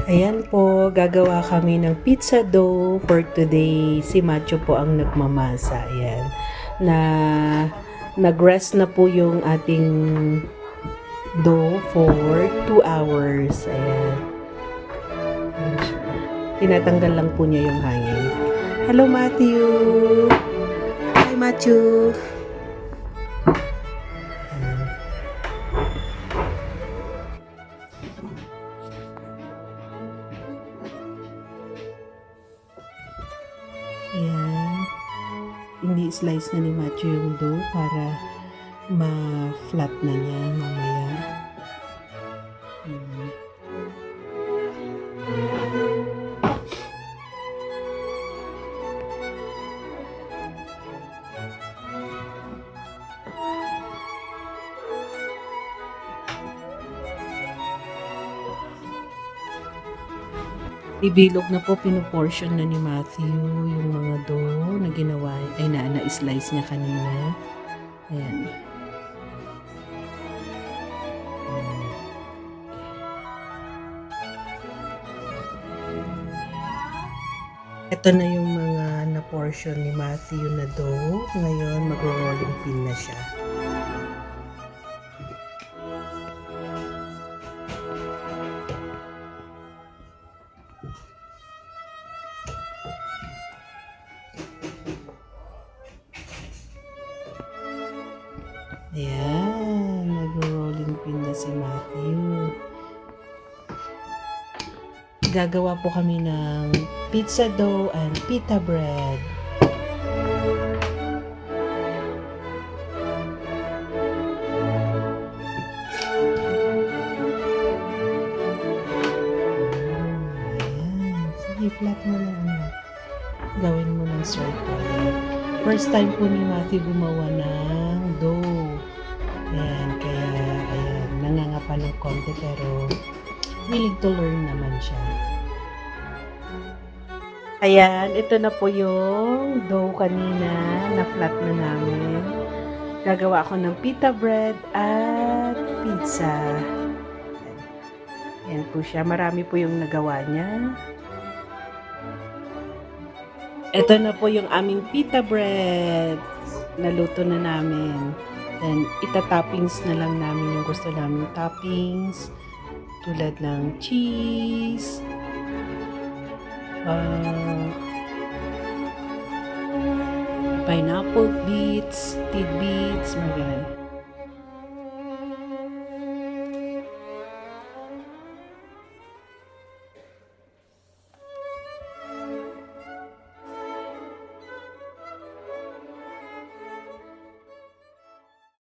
Ayan po, gagawa kami ng pizza dough for today. Si Macho po ang nagmamasa. Ayan. Nag-rest na po yung ating dough for 2 hours. Ayan. Tinatanggal lang po niya yung hangin. Hello, Matthew! Hi, Matthew! Ayan. Hindi slice na ni Matthew yung dough para ma-flat na niya mamaya. Ibilog na po, pinuportion na ni Matthew yung mga dough na ginawa, ay na-slice niya kanina. Ayan. Ito na yung mga na-portion ni Matthew na dough. Ngayon, mag-rolling pin na siya. Ayan, nag-rolling pin na si Matthew. Gagawa po kami ng pizza dough and pita bread. Ayan, sige, flat mo lang anak. Gawin mo ng circle. First time po ni Matthew gumawa ng dough. Ayan, kaya ayan, nangangapa ng konti pero willing to learn naman siya. Ayan, ito na po yung dough kanina na flat na namin. Gagawa ako ng pita bread at pizza. Ayan po siya. Marami po yung nagawa niya. Ito na po yung aming pita bread. Naluto na namin. Then, ita-toppings na lang namin yung gusto namin toppings. Tulad ng cheese, pineapple bits, tidbits, mga ganun.